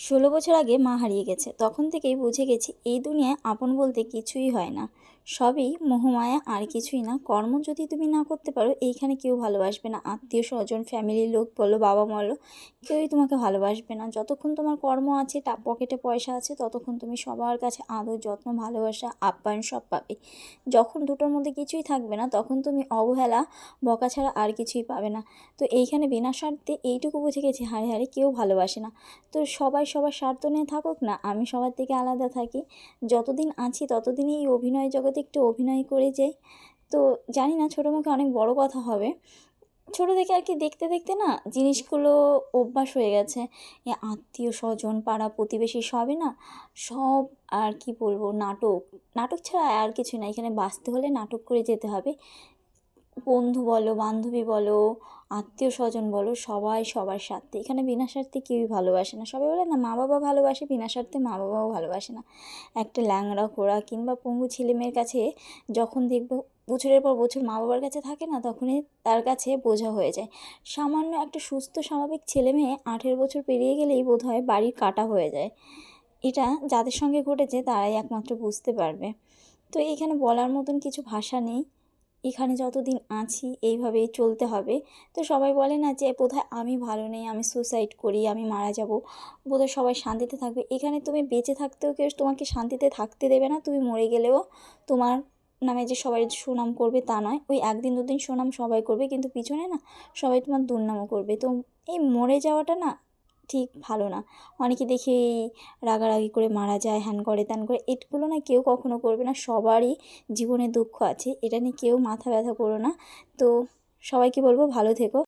16 বছর আগে মা হারিয়ে গেছে। তখন থেকেই বুঝে গেছি এই দুনিয়ায় আপন বলতে কিছুই হয় না। সবই মোহমায়া, আর কিছুই না। কর্ম যদি তুমি না করতে পারো, এইখানে কেউ ভালোবাসবে না। আত্মীয় স্বজন, ফ্যামিলির লোক বলো, বাবা মা বলো, কেউই তোমাকে ভালোবাসবে না। যতক্ষণ তোমার কর্ম আছে, পকেটে পয়সা আছে, ততক্ষণ তুমি সবার কাছে আদর, যত্ন, ভালোবাসা, আপ্যায়ন সব পাবে। যখন দুটোর মধ্যে কিছুই থাকবে না, তখন তুমি অবহেলা, বকা ছাড়া আর কিছুই পাবে না। তো এইখানে বিনা স্বার্থে এইটুকু বুঝে গেছি, হারে হারে কেউ ভালোবাসে না। তো সবাই সবার স্বার্থ নিয়ে থাকুক না, আমি সবার থেকে আলাদা থাকি। যতদিন আছি ততদিনই এই অভিনয় জগতে একটু অভিনয় করে যাই। তো জানি না, ছোটো মুখে অনেক বড় কথা হবে। ছোটো থেকে আর কি দেখতে দেখতে না জিনিসগুলো অভ্যাস হয়ে গেছে। এ আত্মীয় স্বজন, পাড়া প্রতিবেশী সবই না, সব আর কি বলবো, নাটক। নাটক ছাড়া আর কিছু না। এখানে বাঁচতে হলে নাটক করে যেতে হবে। বন্ধু বলো, বান্ধবী বলো, আত্মীয় স্বজন বলো, সবাই সবার স্বার্থে। এখানে বিনা স্বার্থে কেউই ভালোবাসে না। সবাই বলে না মা বাবা ভালোবাসে, বিনা স্বার্থে মা বাবাও ভালোবাসে না। একটা ল্যাংড়া খোড়া কিংবা পঙ্গু ছেলেমেয়ের কাছে যখন দেখবো বছরের পর বছর মা বাবার কাছে থাকে না, তখনই তার কাছে বোঝা হয়ে যায়। সামান্য একটা সুস্থ স্বাভাবিক ছেলে মেয়ে 18 বছর পেরিয়ে গেলেই বোধ হয় বাড়ির কাঁটা হয়ে যায়। এটা যাদের সঙ্গে ঘটেছে তারাই একমাত্র বুঝতে পারবে। তো এখানে বলার মতন কিছু ভাষা নেই। এখানে যতদিন আছি এইভাবেই চলতে হবে। তো সবাই বলে না যে বোধহয় আমি ভালো নেই, আমি সুসাইড করি, আমি মারা যাব, বোধহয় সবাই শান্তিতে থাকবে। এখানে তুমি বেঁচে থাকতেও কেউ তোমাকে শান্তিতে থাকতে দেবে না। তুমি মরে গেলেও তোমার নামে যে সবাই সুনাম করবে তা নয়। ওই একদিন দুদিন সুনাম সবাই করবে, কিন্তু পিছনে না সবাই তোমার দুর্নামও করবে। তো এই মরে যাওয়াটা না ঠিক ভালো না। অনেকে দেখি রাগারাগি করে মারা যায়, হ্যান করে ত্যান করে, এগুলো না কেউ কখনো করবে না। সবারই জীবনে দুঃখ আছে, এটা নিয়ে কেউ মাথা ব্যথা করো না। তো সবাইকে বলবো ভালো থেকো।